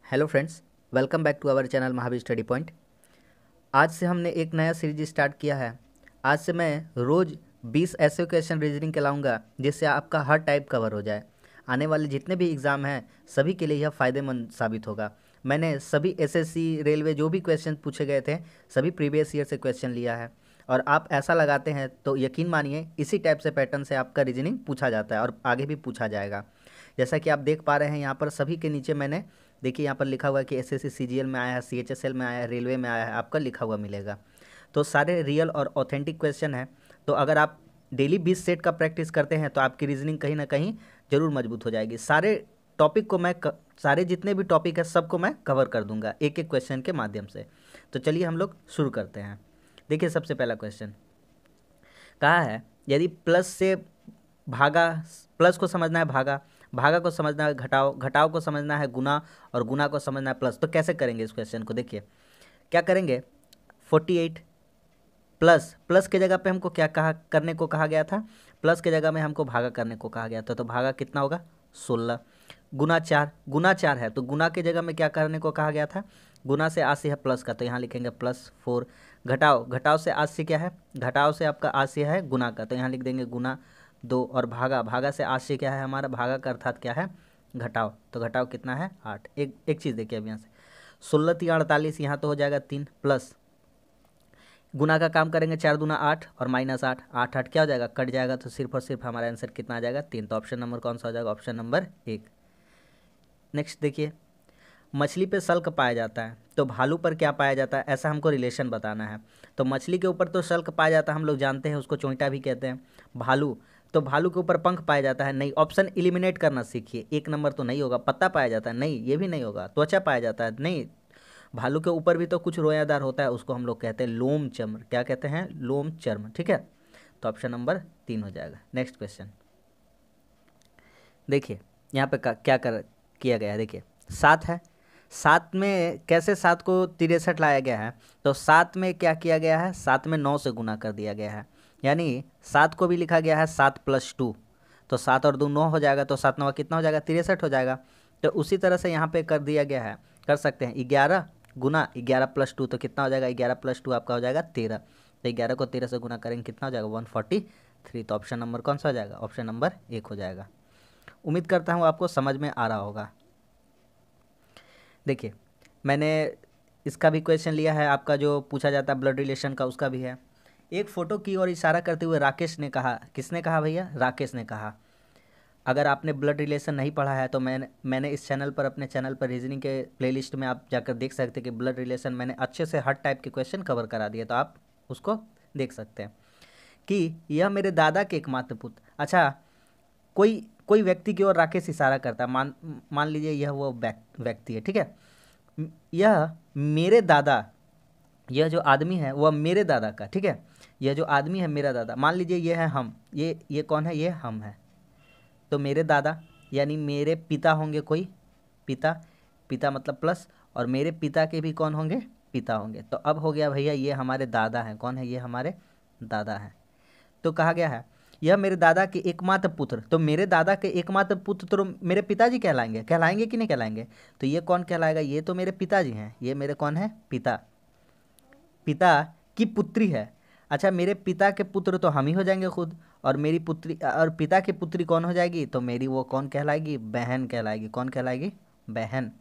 Hello friends, welcome back to our channel Mahavir study point. आज से हमने एक नया सीरीज स्टार्ट किया है। आज से मैं रोज़ 20 ऐसे क्वेश्चन रीजनिंग के लाऊंगा जिससे आपका हर टाइप कवर हो जाए। आने वाले जितने भी एग्ज़ाम हैं सभी के लिए यह फ़ायदेमंद साबित होगा। मैंने सभी एसएससी, रेलवे जो भी क्वेश्चन पूछे गए थे सभी प्रीवियस ईयर से क्वेश्चन लिया है, और आप ऐसा लगाते हैं तो यकीन मानिए इसी टाइप से पैटर्न से आपका रीजनिंग पूछा जाता है और आगे भी पूछा जाएगा। जैसा कि आप देख पा रहे हैं यहाँ पर सभी के नीचे मैंने देखिए यहाँ पर लिखा हुआ है कि एसएससी सीजीएल में आया है, सीएचएसएल में आया है, रेलवे में आया है, आपका लिखा हुआ मिलेगा। तो सारे रियल और ऑथेंटिक क्वेश्चन है। तो अगर आप डेली 20 सेट का प्रैक्टिस करते हैं तो आपकी रीजनिंग कहीं ना कहीं ज़रूर मजबूत हो जाएगी। सारे टॉपिक को सारे जितने भी टॉपिक है सबको मैं कवर कर दूंगा एक एक क्वेश्चन के माध्यम से। तो चलिए हम लोग शुरू करते हैं। देखिए सबसे पहला क्वेश्चन कहा है, यदि प्लस से भागा, प्लस को समझना है भागा, भागा को समझना है घटाओ, घटाओ को समझना है गुना, और गुना को समझना है प्लस। तो कैसे करेंगे इस क्वेश्चन को? देखिए क्या करेंगे। 48 प्लस, प्लस के जगह पे हमको क्या कहा करने को कहा गया था? प्लस के जगह में हमको भागा करने को कहा गया था। तो भागा कितना होगा? 16। गुना 4, गुना 4 है तो गुना के जगह में क्या करने को कहा गया था? गुना से 80 है प्लस का, तो यहाँ लिखेंगे +4। घटाओ, घटाओ से 80 क्या है? घटाओ से आपका 80 है गुना का, तो यहाँ लिख देंगे गुना 2। और भागा, भागा से 80 क्या है हमारा? भागा का अर्थात क्या है? घटाओ। तो घटाओ कितना है? 8। एक चीज़ देखिए अब यहाँ से 16 3 48, यहाँ तो हो जाएगा 3, प्लस गुना का काम करेंगे 4 दूना 8 और -8, 8 8 क्या हो जाएगा? कट जाएगा। तो सिर्फ और सिर्फ हमारा आंसर कितना आ जाएगा? 3। तो ऑप्शन नंबर कौन सा हो जाएगा? Option number 1। नेक्स्ट देखिए, मछली पे शल्क पाया जाता है तो भालू पर क्या पाया जाता है? ऐसा हमको रिलेशन बताना है। तो मछली के ऊपर तो शल्क पाया जाता है, हम लोग जानते हैं, उसको चोंटा भी कहते हैं। भालू, तो भालू के ऊपर पंख पाया जाता है? नहीं। ऑप्शन एलिमिनेट करना सीखिए। 1 नंबर तो नहीं होगा। पत्ता पाया जाता है? नहीं, ये भी नहीं होगा। त्वचा पाया जाता है? नहीं। भालू के ऊपर भी तो कुछ रोयादार होता है, उसको हम लोग कहते हैं लोम चर्म। क्या कहते हैं? लोम चर्म। ठीक है, तो ऑप्शन नंबर 3 हो जाएगा। नेक्स्ट क्वेश्चन देखिए, यहाँ पे क्या किया गया है। देखिए 7 है, 7 में कैसे 7 को 63 लाया गया है? तो 7 में क्या किया गया है? 7 में 9 से गुना कर दिया गया है, यानी 7 को भी लिखा गया है 7 + 2। तो 7 और 2 9 हो जाएगा, तो 7 9 कितना हो जाएगा? 63 हो जाएगा। तो उसी तरह से यहाँ पे कर दिया गया है, कर सकते हैं 11 गुना 11 + 2, तो कितना हो जाएगा? 11 + 2 आपका हो जाएगा 13। तो 11 को 13 से गुना करेंगे कितना हो जाएगा? 143। तो ऑप्शन नंबर कौन सा हो जाएगा? ऑप्शन नंबर 1 हो जाएगा। उम्मीद करता हूँ आपको समझ में आ रहा होगा। देखिए मैंने इसका भी क्वेश्चन लिया है, आपका जो पूछा जाता है ब्लड रिलेशन का, उसका भी है। एक फ़ोटो की ओर इशारा करते हुए राकेश ने कहा, किसने कहा भैया? राकेश ने कहा। अगर आपने ब्लड रिलेशन नहीं पढ़ा है तो मैंने इस चैनल पर, अपने चैनल पर रीजनिंग के प्लेलिस्ट में आप जाकर देख सकते हैं कि ब्लड रिलेशन मैंने अच्छे से हर टाइप के क्वेश्चन कवर करा दिए, तो आप उसको देख सकते हैं। कि यह मेरे दादा के एकमात्र पुत्र। अच्छा, कोई कोई व्यक्ति की ओर राकेश इशारा करता है, मान लीजिए यह वो व्यक्ति है, ठीक है। यह मेरे दादा, यह जो आदमी है वह मेरे दादा का, ठीक है, यह जो आदमी है मेरा दादा। मान लीजिए ये है हम, ये कौन है? ये हम है। तो मेरे दादा यानी मेरे पिता होंगे कोई, पिता, पिता मतलब प्लस, और मेरे पिता के भी कौन होंगे? पिता होंगे। तो अब हो गया भैया ये हमारे दादा हैं। कौन है? ये हमारे दादा हैं। तो कहा गया है यह मेरे दादा के एकमात्र पुत्र। तो मेरे दादा के एकमात्र पुत्र तो मेरे पिताजी कहलाएंगे, कहलाएंगे कि नहीं कहलाएंगे? तो ये कौन कहलाएगा? ये तो मेरे पिताजी हैं। ये मेरे कौन है? पिता। पिता की पुत्री है। अच्छा, मेरे पिता के पुत्र तो हम ही हो जाएंगे खुद, और मेरी पुत्री, और पिता की पुत्री कौन हो जाएगी? तो मेरी वो कौन कहलाएगी? बहन कहलाएगी। कौन कहलाएगी? बहन।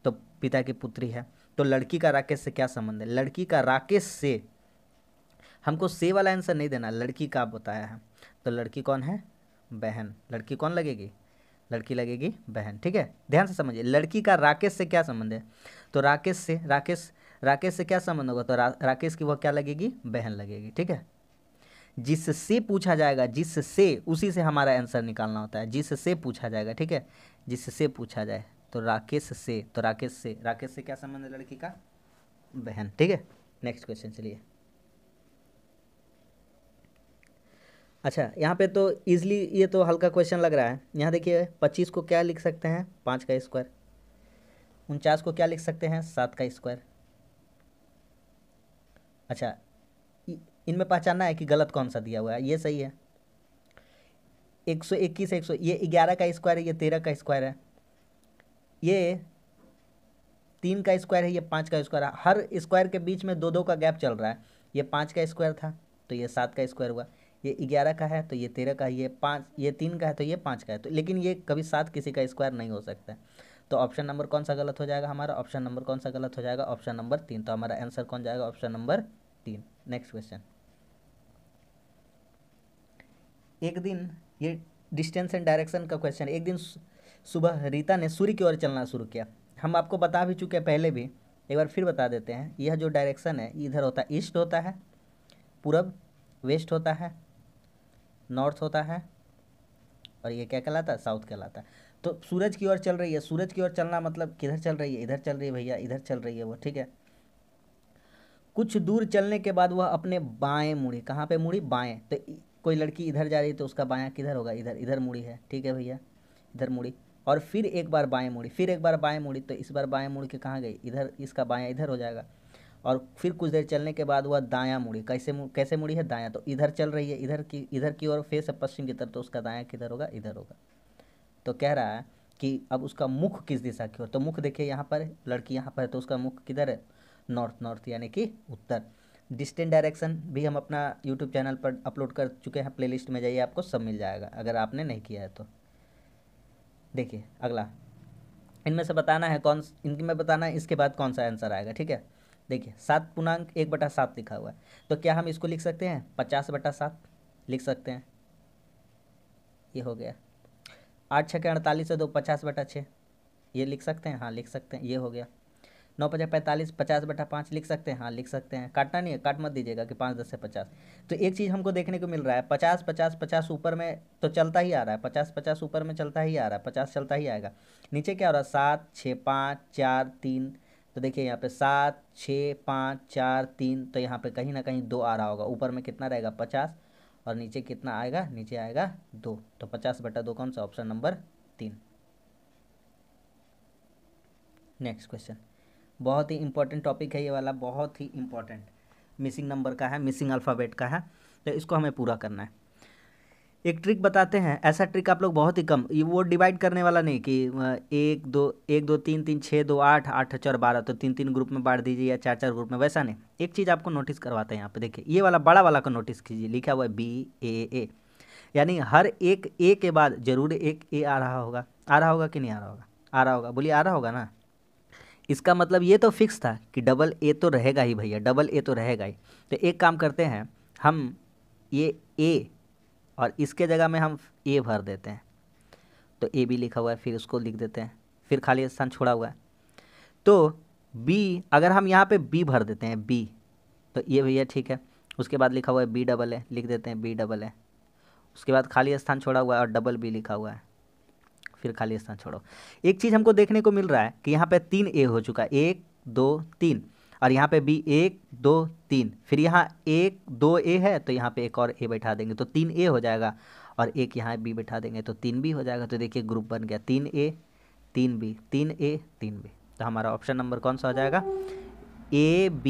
तो पिता की पुत्री है। तो लड़की का राकेश से क्या संबंध है? लड़की का राकेश से, हमको से वाला आंसर नहीं देना, लड़की का बताया है। तो लड़की कौन है? बहन। लड़की कौन लगेगी? लड़की लगेगी बहन। ठीक है, ध्यान से समझिए। लड़की का राकेश से क्या संबंध है? तो राकेश से, राकेश से क्या संबंध होगा? तो राकेश की वह क्या लगेगी? बहन लगेगी। ठीक है, जिससे पूछा जाएगा, जिससे, उसी से हमारा आंसर निकालना होता है। जिससे पूछा जाएगा, ठीक है, जिससे पूछा जाए। तो राकेश से, तो राकेश से क्या संबंध है? लड़की का बहन। ठीक है, नेक्स्ट क्वेश्चन चलिए। अच्छा, यहाँ पे तो इजली, ये तो हल्का क्वेश्चन लग रहा है। यहाँ देखिए 25 को क्या लिख सकते हैं? 5 का स्क्वायर। 49 को क्या लिख सकते हैं? 7 का स्क्वायर। अच्छा, इनमें पहचानना है कि गलत कौन सा दिया हुआ है। ये सही है। 121, 100, ये 11 का स्क्वायर है, ये 13 का स्क्वायर है। ये 3 का स्क्वायर है, ये 5 का स्क्वायर है। हर स्क्वायर के बीच में 2-2 का गैप चल रहा है। ये 5 का स्क्वायर था तो ये 7 का स्क्वायर हुआ, ये 11 का है तो ये 13 का है, ये 5 ये 3 का है तो ये 5 का है। तो लेकिन ये कभी 7 किसी का स्क्वायर नहीं हो सकता है। तो ऑप्शन नंबर कौन सा गलत हो जाएगा हमारा? ऑप्शन नंबर कौन सा गलत हो जाएगा? Option number 3। तो हमारा आंसर कौन जाएगा? Option number 3। Next question. एक दिन, ये डिस्टेंस एंड डायरेक्शन का क्वेश्चन। एक दिन सुबह रीता ने सूर्य की ओर चलना शुरू किया। हम आपको बता भी चुके हैं पहले भी, एक बार फिर बता देते हैं। यह जो डायरेक्शन है इधर होता है ईस्ट होता है, पूरब, वेस्ट होता है, नॉर्थ होता है, और ये क्या कहलाता है? साउथ कहलाता है। तो सूरज की ओर चल रही है, सूरज की ओर चलना मतलब किधर चल रही है? इधर चल रही है भैया, इधर चल रही है वो, ठीक है। कुछ दूर चलने के बाद वह अपने बाएं मुड़ी। कहाँ पे मुड़ी? बाएं। तो कोई लड़की इधर जा रही है तो उसका बायां किधर होगा? इधर, इधर मुड़ी है, ठीक है भैया, इधर मुड़ी। और फिर एक बार बाएं मुड़ी, फिर एक बार बाएं मुड़ी, तो इस बार बाएं मुड़ के कहाँ गई? इधर, इसका बायां इधर हो जाएगा। और फिर कुछ देर चलने के बाद वह दायां मुड़ी। कैसे मुड़ी है? दायां। तो इधर चल रही है, इधर की ओर फेस है पश्चिम की तरफ, तो उसका दायां किधर होगा? इधर होगा। तो कह रहा है कि अब उसका मुख किस दिशा की ओर? तो मुख देखिए यहाँ पर, लड़की यहाँ पर है तो उसका मुख किधर है? नॉर्थ, नॉर्थ यानी कि उत्तर। डिस्टेंट डायरेक्शन भी हम अपना यूट्यूब चैनल पर अपलोड कर चुके हैं, प्लेलिस्ट में जाइए, आपको सब मिल जाएगा अगर आपने नहीं किया है तो। देखिए अगला, इनमें से बताना है कौन, इनकी में बताना है इसके बाद कौन सा आंसर आएगा, ठीक है। देखिए 7 पूर्णांक 1/7 लिखा हुआ है, तो क्या हम इसको लिख सकते हैं? 50/7 लिख सकते हैं, ये हो गया। 8 छः 48 है, 2 50/6 ये लिख सकते हैं, हाँ लिख सकते हैं, ये हो गया। 9 5 45, 50/5 लिख सकते हैं, हाँ लिख सकते हैं। काटना नहीं है, काट मत दीजिएगा कि 5 10 से 50। तो एक चीज़ हमको देखने को मिल रहा है, 50 50 50 ऊपर में तो चलता ही आ रहा है, 50 50 ऊपर में चलता ही आ रहा है, 50 चलता ही आएगा। नीचे क्या हो रहा है? 7 6 5 4 3। तो देखिए यहाँ पे 7 6 5 4 3, तो यहाँ पे कहीं ना कहीं 2 आ रहा होगा। ऊपर में कितना रहेगा? 50, और नीचे कितना आएगा? नीचे आएगा 2। तो 50/2 कौन सा? Option number 3। नेक्स्ट क्वेश्चन, बहुत ही इंपॉर्टेंट टॉपिक है ये वाला, बहुत ही इंपॉर्टेंट। मिसिंग नंबर का है, मिसिंग अल्फ़ाबेट का है, तो इसको हमें पूरा करना है। एक ट्रिक बताते हैं, ऐसा ट्रिक आप लोग बहुत ही कम, ये वो डिवाइड करने वाला नहीं कि 1 2 1 2 3 3 6 2 8 8 4 12, तो 3 3 ग्रुप में बांट दीजिए या 4 4 ग्रुप में, वैसा नहीं। एक चीज़ आपको नोटिस करवाते हैं यहाँ पे, देखिए ये वाला बड़ा वाला को नोटिस कीजिए, लिखा हुआ है BAA, यानी हर एक ए के बाद जरूर एक ए आ रहा होगा। आ रहा होगा कि नहीं आ रहा होगा? आ रहा होगा, बोलिए आ रहा होगा ना। इसका मतलब ये तो फिक्स था कि डबल ए तो रहेगा ही भैया, डबल ए तो रहेगा ही। तो एक काम करते हैं, हम ये ए और इसके जगह में हम ए भर देते हैं। तो ए भी लिखा हुआ है, फिर उसको लिख देते हैं, फिर खाली स्थान छोड़ा हुआ है। तो बी, अगर हम यहाँ पे बी भर देते हैं, बी, तो ये भैया ठीक है। उसके बाद लिखा हुआ है BAA, लिख देते हैं BAA। उसके बाद खाली स्थान छोड़ा हुआ है और डबल बी लिखा हुआ है, फिर खाली स्थान छोड़ो। एक चीज़ हमको देखने को मिल रहा है कि यहाँ पे 3 ए हो चुका है, 1 2 3, और यहाँ पे भी 1 2 3, फिर यहाँ 1 2 ए है, तो यहाँ पे एक और ए बैठा देंगे तो 3 ए हो जाएगा, और एक यहाँ बी बैठा देंगे तो 3 बी हो जाएगा। तो देखिए ग्रुप बन गया 3 ए 3 बी, 3 ए 3 बी। तो हमारा ऑप्शन नंबर कौन सा हो जाएगा? AB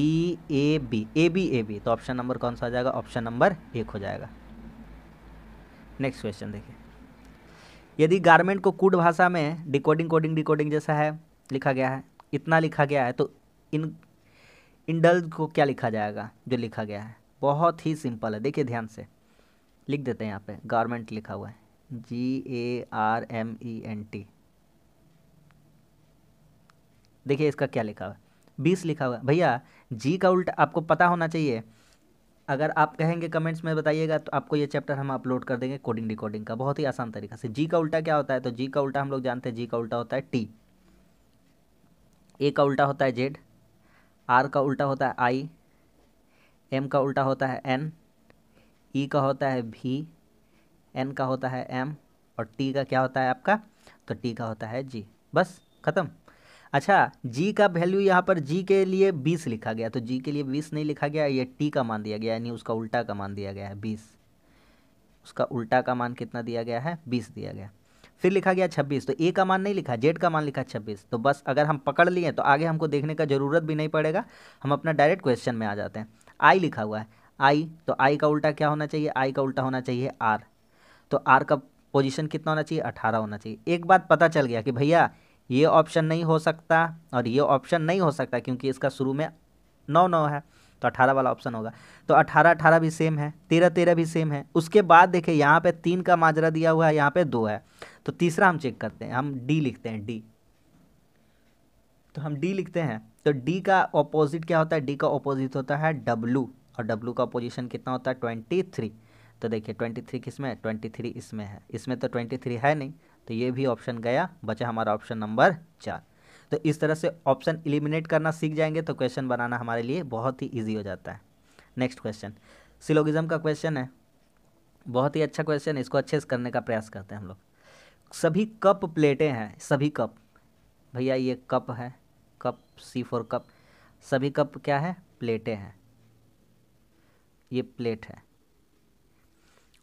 AB। तो ऑप्शन नंबर कौन सा हो जाएगा? ऑप्शन नंबर 1 हो जाएगा। नेक्स्ट क्वेश्चन देखिए, यदि गारमेंट को कूट भाषा में डिकोडिंग जैसा है लिखा गया है, इतना लिखा गया है, तो इंडल्ज को क्या लिखा जाएगा? जो लिखा गया है बहुत ही सिंपल है, देखिए ध्यान से लिख देते हैं। यहाँ पे गारमेंट लिखा हुआ है GARMENT। देखिए इसका क्या लिखा हुआ है? 20 लिखा हुआ है भैया। जी का उल्टा आपको पता होना चाहिए, अगर आप कहेंगे कमेंट्स में बताइएगा तो आपको ये चैप्टर हम अपलोड कर देंगे कोडिंग डिकोडिंग का, बहुत ही आसान तरीका से। जी का उल्टा क्या होता है? तो जी का उल्टा हम लोग जानते हैं, जी का उल्टा होता है T, ए का उल्टा होता है Z, आर का उल्टा होता है I, एम का उल्टा होता है N, ई का होता है V, एन का होता है M, और टी का क्या होता है आपका? तो टी का होता है G। बस खत्म। अच्छा, जी का वैल्यू यहाँ पर जी के लिए 20 लिखा गया, तो जी के लिए 20 नहीं लिखा गया, ये टी का मान दिया गया, यानी उसका उल्टा का मान दिया गया है 20। उसका उल्टा का मान कितना दिया गया है? 20 दिया गया। फिर लिखा गया 26, तो ए का मान नहीं लिखा, जेड का मान लिखा 26। तो बस अगर हम पकड़ लिए तो आगे हमको देखने का ज़रूरत भी नहीं पड़ेगा, हम अपना डायरेक्ट क्वेश्चन में आ जाते हैं। आई लिखा हुआ है, आई, तो आई का उल्टा क्या होना चाहिए? आई का उल्टा होना चाहिए आर। तो आर का पोजीशन कितना होना चाहिए? 18 होना चाहिए। एक बात पता चल गया कि भैया ये ऑप्शन नहीं हो सकता और ये ऑप्शन नहीं हो सकता क्योंकि इसका शुरू में 9 9 है, तो 18 वाला ऑप्शन होगा। तो 18 18 भी सेम है, 13 13 भी सेम है। उसके बाद देखिए यहाँ पे 3 का माजरा दिया हुआ है, यहाँ पे 2 है। तो तीसरा हम चेक करते हैं, हम डी लिखते हैं, डी। तो हम डी लिखते हैं, तो डी का ऑपोजिट क्या होता है? डी का ऑपोजिट होता है डब्लू, और डब्लू का पोजीशन कितना होता है? 23। तो देखिए 23 किस में है? 23 इसमें है, इसमें तो 23 है नहीं, तो ये भी ऑप्शन गया, बचा हमारा ऑप्शन नंबर 4। तो इस तरह से ऑप्शन एलिमिनेट करना सीख जाएंगे तो क्वेश्चन बनाना हमारे लिए बहुत ही ईजी हो जाता है। नेक्स्ट क्वेश्चन सिलोगिज्म का क्वेश्चन है, बहुत ही अच्छा क्वेश्चन है, इसको अच्छे से करने का प्रयास करते हैं हम लोग। सभी कप प्लेटें हैं, सभी कप, भैया ये कप है, कप C4 कप, सभी कप क्या है? प्लेटें हैं, ये प्लेट है।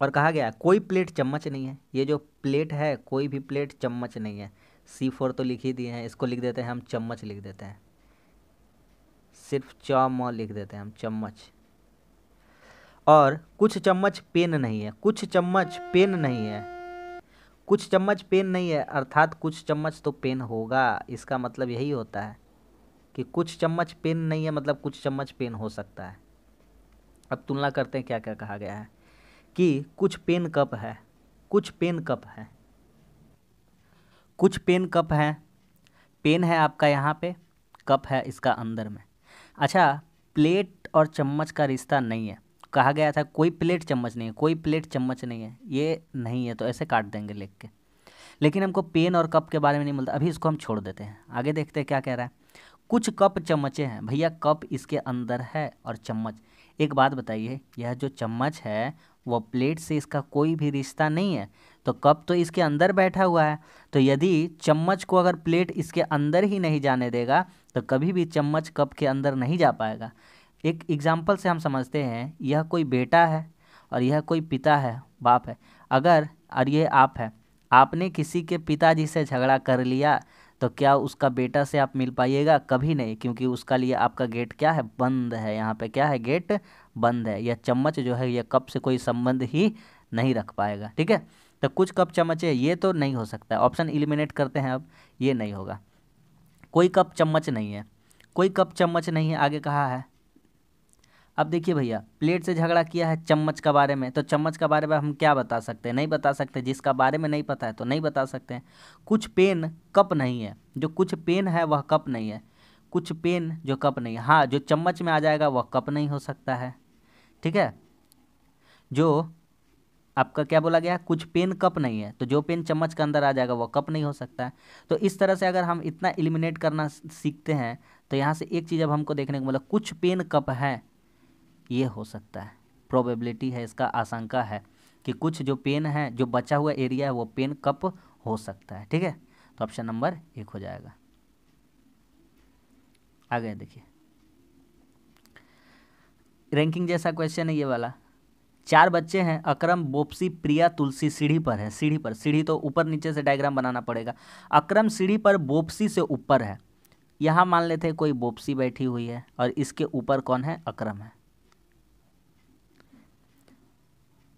और कहा गया है कोई प्लेट चम्मच नहीं है, ये जो प्लेट है कोई भी प्लेट चम्मच नहीं है। C4 तो लिख ही दिए हैं, इसको लिख देते हैं हम चम्मच, लिख देते हैं, सिर्फ चम लिख देते हैं हम, चम्मच। और कुछ चम्मच पेन नहीं है, कुछ चम्मच पेन नहीं है, कुछ चम्मच पेन नहीं है, अर्थात कुछ चम्मच तो पेन होगा, इसका मतलब यही होता है कि कुछ चम्मच पेन नहीं है, मतलब कुछ चम्मच पेन हो सकता है। अब तुलना करते हैं क्या क्या कहा गया है कि कुछ पेन कप है, कुछ पेन कप है, कुछ पेन कप है, पेन है आपका यहाँ पे, कप है इसका अंदर में। अच्छा, प्लेट और चम्मच का रिश्ता नहीं है, कहा गया था कोई प्लेट चम्मच नहीं है, कोई प्लेट चम्मच नहीं है, ये नहीं है, तो ऐसे काट देंगे लिख के। लेकिन हमको पेन और कप के बारे में नहीं मिलता, अभी इसको हम छोड़ देते हैं, आगे देखते हैं क्या कह रहा है। कुछ कप चम्मचें हैं, भैया कप इसके अंदर है और चम्मच। एक बात बताइए, यह जो चम्मच है वो प्लेट से इसका कोई भी रिश्ता नहीं है, तो कप तो इसके अंदर बैठा हुआ है। तो यदि चम्मच को अगर प्लेट इसके अंदर ही नहीं जाने देगा तो कभी भी चम्मच कप के अंदर नहीं जा पाएगा। एक एग्जाम्पल से हम समझते हैं, यह कोई बेटा है और यह कोई पिता है, बाप है। अगर और ये आप है, आपने किसी के पिताजी से झगड़ा कर लिया तो क्या उसका बेटा से आप मिल पाइएगा? कभी नहीं, क्योंकि उसका लिए आपका गेट क्या है? बंद है, यहाँ पे क्या है? गेट बंद है। यह चम्मच जो है यह कप से कोई संबंध ही नहीं रख पाएगा, ठीक है। तो कुछ कप चम्मच है, ये तो नहीं हो सकता है, ऑप्शन एलिमिनेट करते हैं अब, ये नहीं होगा। कोई कप चम्मच नहीं है, कोई कप चम्मच नहीं है, आगे कहा है। अब देखिए भैया, प्लेट से झगड़ा किया है चम्मच का बारे में, तो चम्मच का बारे में हम क्या बता सकते हैं? नहीं बता सकते, जिसका बारे में नहीं पता है तो नहीं बता सकते हैं। कुछ पेन कप नहीं है, जो कुछ पेन है वह कप नहीं है, कुछ पेन जो कप नहीं है, हाँ जो चम्मच में आ जाएगा वह कप नहीं हो सकता है, ठीक है। जो आपका क्या बोला गया? कुछ पेन कप नहीं है, तो जो पेन चम्मच के अंदर आ जाएगा वो कप नहीं हो सकता है। तो इस तरह से अगर हम इतना एलिमिनेट करना सीखते हैं तो यहाँ से एक चीज़ अब हमको देखने को मिला, कुछ पेन कप है, ये हो सकता है, प्रोबेबिलिटी है, इसका आशंका है कि कुछ जो पेन है, जो बचा हुआ एरिया है वो पेन कप हो सकता है, ठीक है। तो ऑप्शन नंबर 1 हो जाएगा। आगे देखिए, रैंकिंग जैसा क्वेश्चन है ये वाला। 4 बच्चे हैं, अकरम, बोप्सी, प्रिया, तुलसी सीढ़ी पर है, सीढ़ी पर, सीढ़ी तो ऊपर नीचे से डायग्राम बनाना पड़ेगा। अकरम सीढ़ी पर बोप्सी से ऊपर है, यहाँ मान लेते हैं कोई बोप्सी बैठी हुई है और इसके ऊपर कौन है? अकरम है।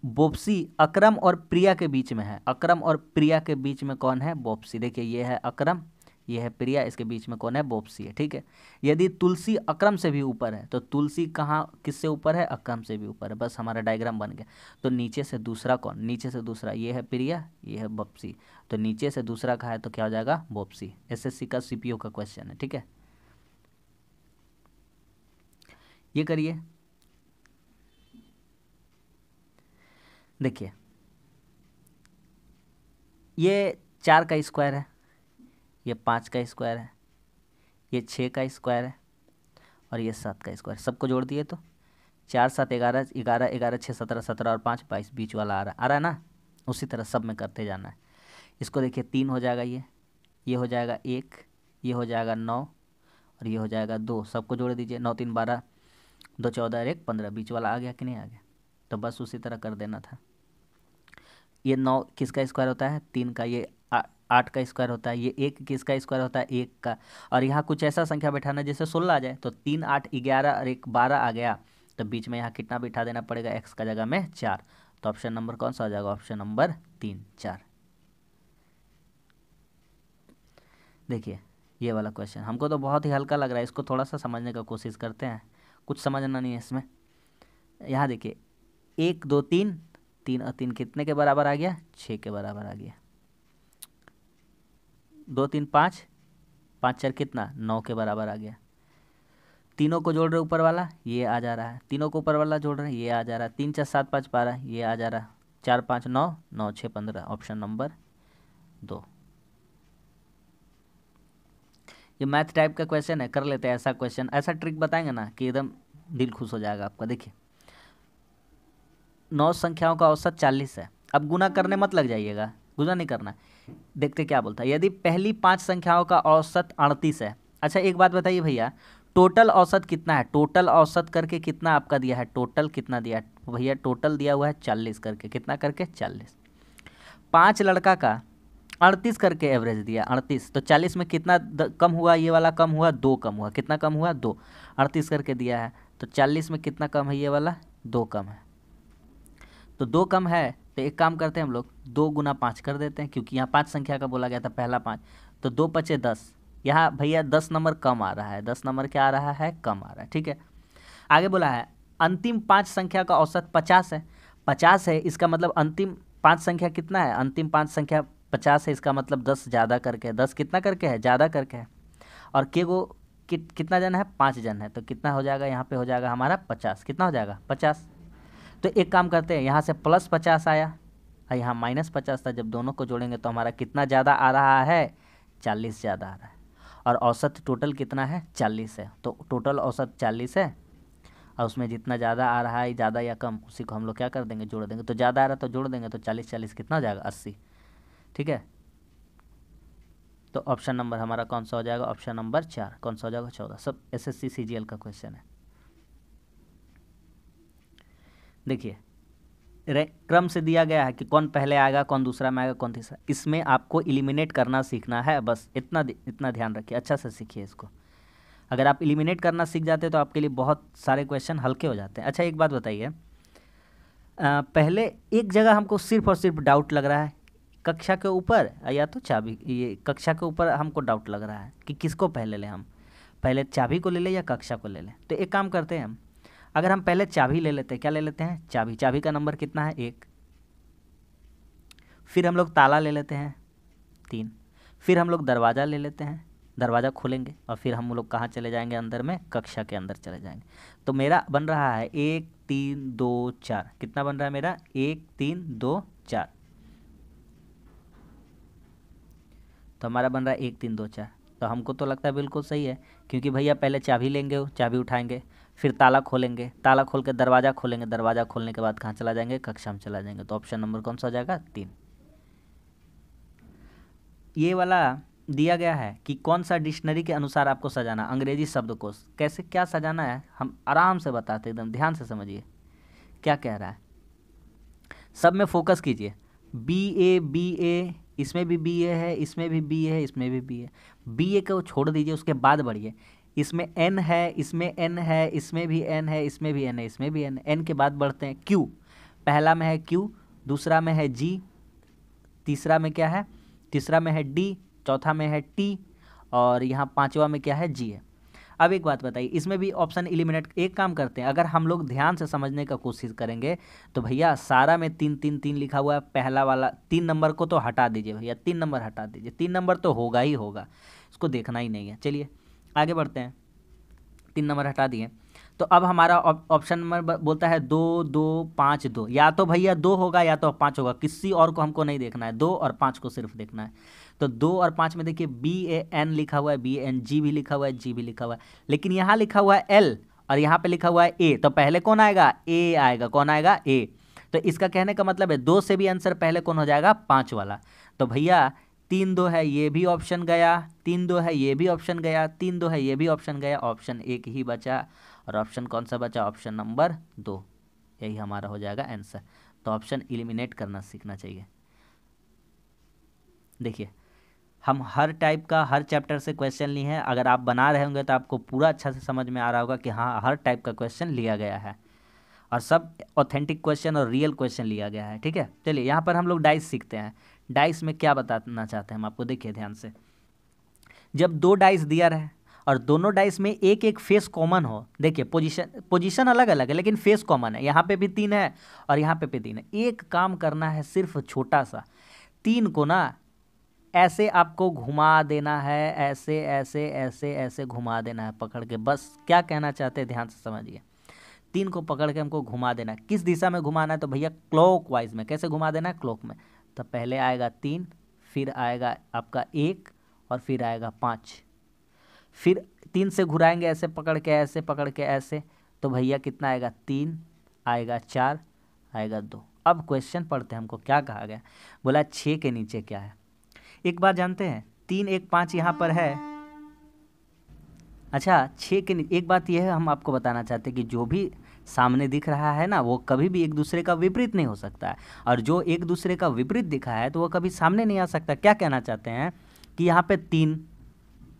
बोप्सी अकरम और प्रिया के बीच में है, अकरम और प्रिया के बीच में कौन है? बोप्सी। देखिए ये है अकरम, ये है प्रिया, इसके बीच में कौन है? बोप्सी है, ठीक है। यदि तुलसी अकरम से भी ऊपर है तो तुलसी कहाँ किससे ऊपर है? अकरम से भी ऊपर है, बस हमारा डायग्राम बन गया। तो नीचे से दूसरा कौन? नीचे से दूसरा ये है प्रिया, ये है बोप्सी, तो नीचे से दूसरा कहा है तो क्या हो जाएगा? बोप्सी। एसएससी का सीपीओ का क्वेश्चन है, ठीक है। ये करिए, देखिए ये 4 का स्क्वायर है, ये 5 का स्क्वायर है, ये 6 का स्क्वायर है और ये 7 का स्क्वायर, सबको जोड़ दिए तो 4 7 11 11 11 6 17 17 और 5 22, बीच वाला आ रहा है ना। उसी तरह सब में करते जाना है। इसको देखिए 3 हो जाएगा, ये हो जाएगा 1, ये हो जाएगा 9 और ये हो जाएगा 2, सबको जोड़ दीजिए, 9 3 12, 2 14 और 1 15, बीच वाला आ गया कि नहीं आ गया? तो बस उसी तरह कर देना था। ये 9 किसका स्क्वायर होता है? 3 का। ये 8 का स्क्वायर होता है। ये 1 किसका स्क्वायर होता है? 1 का। और यहाँ कुछ ऐसा संख्या बैठाना जैसे 16 आ जाए, तो 3 8 11 और 1 12 आ गया, तो बीच में यहाँ कितना बिठा देना पड़ेगा? x का जगह में 4। तो ऑप्शन नंबर कौन सा हो जाएगा? Option number 3 4। देखिए ये वाला क्वेश्चन हमको तो बहुत ही हल्का लग रहा है, इसको थोड़ा सा समझने का कोशिश करते हैं, कुछ समझना नहीं है इसमें। यहाँ देखिए 1 2 3, 3 और 3 कितने के बराबर आ गया, 6 के बराबर आ गया। 2 3 5, 5 4 कितना, 9 के बराबर आ गया। तीनों को जोड़ रहे ऊपर वाला, ये आ जा रहा है, तीनों को ऊपर वाला जोड़ रहे हैं, ये आ जा रहा है। 3 4 7 5 12, ये आ जा रहा है। 4 5 9, 9 6 15, ऑप्शन नंबर 2। ये मैथ टाइप का क्वेश्चन है, कर लेते हैं ऐसा क्वेश्चन, ऐसा ट्रिक बताएंगे ना कि एकदम दिल खुश हो जाएगा आपका। देखिए 9 संख्याओं का औसत 40 है। अब गुना करने मत लग जाइएगा, गुना नहीं करना। देखते क्या बोलता है, यदि पहली 5 संख्याओं का औसत 38 है। अच्छा एक बात बताइए भैया, टोटल औसत कितना है, टोटल औसत करके कितना आपका दिया है, टोटल कितना दिया है भैया, टोटल दिया हुआ है 40 करके, कितना करके 40। 5 लड़का का 38 करके एवरेज दिया, 38, तो 40 में कितना कम हुआ, ये वाला कम हुआ, 2 कम हुआ, कितना कम हुआ 2, 38 करके दिया है, तो 40 में कितना कम है, ये वाला 2 कम है। तो 2 कम है, तो एक काम करते हैं हम लोग 2 गुना 5 कर देते हैं, क्योंकि यहाँ 5 संख्या का बोला गया था, पहला 5, तो 2 पचे 10। यहाँ भैया 10 नंबर कम आ रहा है, 10 नंबर क्या आ रहा है, कम आ रहा है, ठीक है। आगे बोला है अंतिम 5 संख्या का औसत 50 है। 50 है, इसका मतलब अंतिम 5 संख्या कितना है, अंतिम 5 संख्या 50 है, इसका मतलब 10 ज़्यादा करके है, 10 कितना करके है, ज़्यादा करके है। और के को कितना जन है, 5 जन है, तो कितना हो जाएगा, यहाँ पे हो जाएगा हमारा 50, कितना हो जाएगा 50। तो एक काम करते हैं, यहाँ से प्लस 50 आया और यहाँ माइनस 50 था, जब दोनों को जोड़ेंगे तो हमारा कितना ज़्यादा आ रहा है, 40 ज़्यादा आ रहा है। और औसत टोटल कितना है, 40 है, तो टोटल औसत 40 है, और उसमें जितना ज़्यादा आ रहा है, ज़्यादा या कम, उसी को हम लोग क्या कर देंगे, जोड़ देंगे। तो ज़्यादा आ रहा है तो जोड़ देंगे, तो 40 40 कितना हो जाएगा, 80, ठीक है। तो ऑप्शन नंबर हमारा कौन सा हो जाएगा, ऑप्शन नंबर 4, कौन सा हो जाएगा, 14। सब SSC CGL का क्वेश्चन है। देखिए क्रम से दिया गया है कि कौन पहले आएगा, कौन दूसरा में आएगा, कौन तीसरा। इसमें आपको एलिमिनेट करना सीखना है, बस इतना ध्यान रखिए, अच्छा से सीखिए इसको। अगर आप एलिमिनेट करना सीख जाते हैं तो आपके लिए बहुत सारे क्वेश्चन हल्के हो जाते हैं। अच्छा एक बात बताइए, पहले एक जगह हमको सिर्फ और सिर्फ डाउट लग रहा है, कक्षा के ऊपर या तो चाबी, ये कक्षा के ऊपर हमको डाउट लग रहा है कि किसको पहले लें, हम पहले चाबी को ले लें या कक्षा को ले लें। तो एक काम करते हैं हम, अगर हम पहले चाबी ले लेते हैं, क्या ले लेते हैं, चाबी, चाबी का नंबर कितना है 1, फिर हम लोग ताला ले लेते हैं 3, फिर हम लोग दरवाज़ा ले लेते हैं, दरवाज़ा खोलेंगे और फिर हम लोग कहाँ चले जाएंगे, अंदर में, कक्षा के अंदर चले जाएंगे। तो मेरा बन रहा है 1 3 2 4, कितना बन रहा है मेरा, 1 3 2 4, तो हमारा बन रहा है 1 3 2 4। तो हमको तो लगता है बिल्कुल सही है, क्योंकि भैया पहले चाबी लेंगे, चाबी उठाएंगे, फिर ताला खोलेंगे, ताला खोल के दरवाज़ा खोलेंगे, दरवाज़ा खोलने के बाद कहाँ चला जाएंगे, कक्षा में चला जाएंगे। तो ऑप्शन नंबर कौन सा हो जाएगा, 3। ये वाला दिया गया है कि कौन सा डिक्शनरी के अनुसार आपको सजाना, अंग्रेजी शब्दकोश, कैसे क्या सजाना है हम आराम से बताते, एकदम ध्यान से समझिए क्या कह रहा है। सब में फोकस कीजिए, BA, इसमें भी BA है, इसमें भी BA है, इसमें भी BA। BA को छोड़ दीजिए, उसके बाद बढ़िए, इसमें N है, इसमें N है, इसमें भी N है, इसमें भी N है, इसमें भी N है। N के बाद बढ़ते हैं Q, पहला में है Q, दूसरा में है G, तीसरा में क्या है, तीसरा में है D, चौथा में है T, और यहाँ पांचवा में क्या है, G है। अब एक बात बताइए, इसमें भी ऑप्शन एलिमिनेट, एक काम करते हैं, अगर हम लोग ध्यान से समझने का कोशिश करेंगे तो भैया सारा में 3 3 3 लिखा हुआ है, पहला वाला 3 नंबर को तो हटा दीजिए भैया, 3 नंबर हटा दीजिए, 3 नंबर तो होगा ही होगा, इसको देखना ही नहीं है। चलिए आगे बढ़ते हैं, 3 नंबर हटा दिए, तो अब हमारा ऑप्शन नंबर बोलता है 2 2 5 2, या तो भैया 2 होगा या तो 5 होगा, किसी और को हमको नहीं देखना है, 2 और 5 को सिर्फ देखना है। तो 2 और 5 में देखिए BAN लिखा हुआ है, BAN, G भी लिखा हुआ है, G भी लिखा हुआ है, लेकिन यहाँ लिखा हुआ है L और यहाँ पे लिखा हुआ है A, तो पहले कौन आएगा, A आएगा, कौन आएगा, A। तो इसका कहने का मतलब है 2 से भी आंसर पहले कौन हो जाएगा, 5 वाला। तो भैया 3 2 है, ये भी ऑप्शन गया, 3 2 है, ये भी ऑप्शन गया, 3 2 है, ये भी ऑप्शन गया, ऑप्शन 1 ही बचा, और ऑप्शन कौन सा बचा, ऑप्शन नंबर 2, यही हमारा हो जाएगा आंसर। तो ऑप्शन एलिमिनेट करना सीखना चाहिए। देखिए हम हर टाइप का हर चैप्टर से क्वेश्चन लिए हैं, अगर आप बना रहे होंगे तो आपको पूरा अच्छा से समझ में आ रहा होगा कि हाँ हर टाइप का क्वेश्चन लिया गया है, और सब ऑथेंटिक क्वेश्चन और रियल क्वेश्चन लिया गया है, ठीक है। चलिए यहाँ पर हम लोग डाइस सीखते हैं, डाइस में क्या बताना चाहते हैं हम आपको, देखिए ध्यान से। जब दो डाइस दिया रहे और दोनों डाइस में एक एक फेस कॉमन हो, देखिए पोजीशन अलग अलग है लेकिन फेस कॉमन है, यहाँ पे भी 3 है और यहाँ पे भी 3 है। एक काम करना है सिर्फ छोटा सा, 3 को ना ऐसे आपको घुमा देना है, ऐसे ऐसे ऐसे ऐसे घुमा देना है पकड़ के। बस क्या कहना चाहते हैं ध्यान से समझिए, 3 को पकड़ के हमको घुमा देना है। किस दिशा में घुमाना है? तो भैया क्लॉक वाइज में। कैसे घुमा देना है? क्लॉक में। तो पहले आएगा 3, फिर आएगा आपका 1 और फिर आएगा 5। फिर 3 से घुराएंगे ऐसे पकड़ के, ऐसे पकड़ के ऐसे, तो भैया कितना आएगा? 3 आएगा, 4 आएगा, 2। अब क्वेश्चन पढ़ते हैं, हमको क्या कहा गया। बोला 6 के नीचे क्या है। एक बात जानते हैं, 3 1 5 यहाँ पर है। अच्छा 6 के नीचे एक बात यह है, हम आपको बताना चाहते हैं कि जो भी सामने दिख रहा है ना, वो कभी भी एक दूसरे का विपरीत नहीं हो सकता है, और जो एक दूसरे का विपरीत दिखा है तो वो कभी सामने नहीं आ सकता। क्या कहना चाहते हैं कि यहाँ पे 3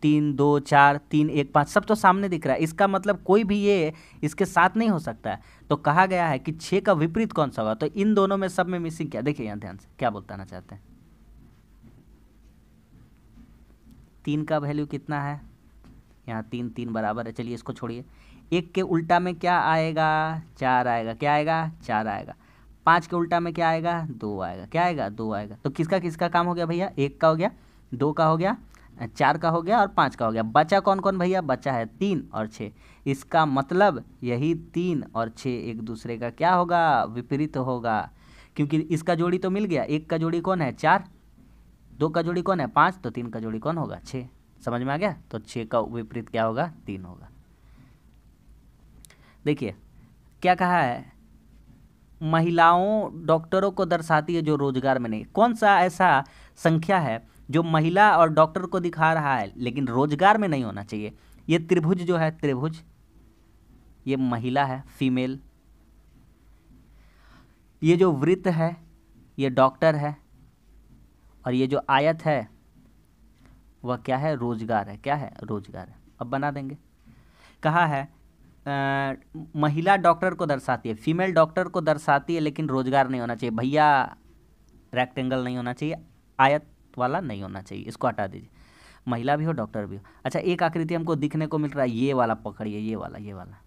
3 2 4 3 1 5 सब तो सामने दिख रहा है, इसका मतलब कोई भी ये इसके साथ नहीं हो सकता है। तो कहा गया है कि 6 का विपरीत कौन सा होगा, तो इन दोनों में सब में मिसिंग क्या? देखिए यहाँ ध्यान से क्या बताना चाहते हैं। 3 का वैल्यू कितना है? यहाँ 3 3 बराबर है, चलिए इसको छोड़िए। 1 के उल्टा में क्या आएगा? 4 आएगा। क्या आएगा? 4 आएगा। 5 के उल्टा में क्या आएगा? 2 आएगा। क्या आएगा? 2 आएगा। तो किसका किसका काम हो गया भैया? 1 का हो गया, 2 का हो गया, 4 का हो गया और 5 का हो गया। बचा कौन कौन भैया? बचा है 3 और 6। इसका मतलब यही 3 और 6 एक दूसरे का क्या होगा? विपरीत होगा, क्योंकि इसका जोड़ी तो मिल गया। 1 का जोड़ी कौन है? 4, 2 का जोड़ी कौन है? 5, तो 3 का जोड़ी कौन होगा? 6। समझ में आ गया? तो 6 का विपरीत क्या होगा? 3 होगा। देखिए क्या कहा है, महिलाओं डॉक्टरों को दर्शाती है जो रोजगार में नहीं। कौन सा ऐसा संख्या है जो महिला और डॉक्टर को दिखा रहा है लेकिन रोजगार में नहीं होना चाहिए? ये त्रिभुज जो है, त्रिभुज, ये महिला है, फीमेल। ये जो वृत्त है ये डॉक्टर है, और ये जो आयत है वह क्या है? रोजगार है। क्या है? रोजगार है। अब बना देंगे। कहा है महिला डॉक्टर को दर्शाती है, फीमेल डॉक्टर को दर्शाती है लेकिन रोजगार नहीं होना चाहिए। भैया रेक्टेंगल नहीं होना चाहिए, आयत वाला नहीं होना चाहिए, इसको हटा दीजिए। महिला भी हो डॉक्टर भी हो। अच्छा एक आकृति हमको दिखने को मिल रहा है, ये वाला पकड़िए, ये वाला, ये वाला,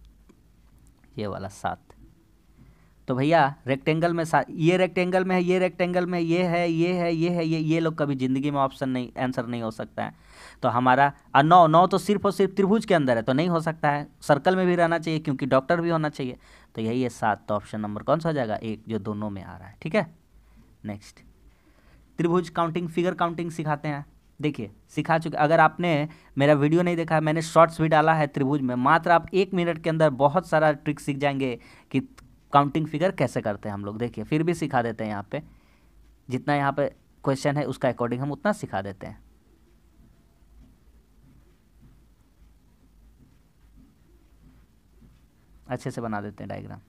ये वाला 7। तो भैया रेक्टेंगल में ये रेक्टेंगल में है, ये रेक्टेंगल में, ये है, ये है, ये है, ये लोग कभी जिंदगी में ऑप्शन नहीं, आंसर नहीं हो सकता है। तो हमारा 9 9 तो सिर्फ और सिर्फ त्रिभुज के अंदर है, तो नहीं हो सकता है। सर्कल में भी रहना चाहिए क्योंकि डॉक्टर भी होना चाहिए। तो यही है 7। तो ऑप्शन नंबर कौन सा हो जाएगा? 1, जो दोनों में आ रहा है। ठीक है, नेक्स्ट त्रिभुज काउंटिंग, फिगर काउंटिंग सिखाते हैं। देखिए सिखा चुके, अगर आपने मेरा वीडियो नहीं देखा है, मैंने शॉर्ट्स भी डाला है त्रिभुज में। मात्र आप 1 मिनट के अंदर बहुत सारा ट्रिक सीख जाएंगे कि काउंटिंग फिगर कैसे करते हैं हम लोग। देखिए फिर भी सिखा देते हैं, यहाँ पे जितना यहाँ पे क्वेश्चन है उसका अकॉर्डिंग हम उतना सिखा देते हैं। अच्छे से बना देते हैं डायग्राम।